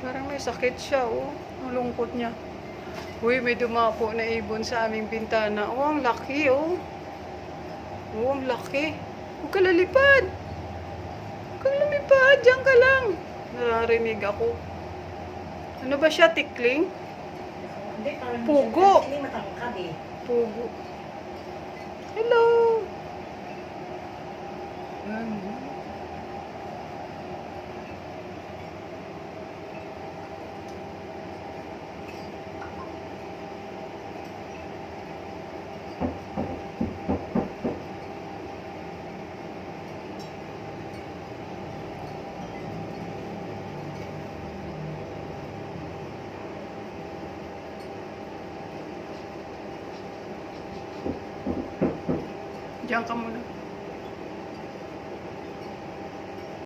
Parang may sakit siya, oh. Ang lungkot niya. Uy, may dumapo na ibon sa aming bintana. Oh, ang laki, oh. Oh, ang laki. Huwag ka lalipad. Huwag kang lumipad. Diyan ka lang. Nararinig ako. Ano ba siya? Tikling? Hindi, parang Pugo. Hindi matangkad eh. Pugo. Hello. Yan. Diyan ka muna.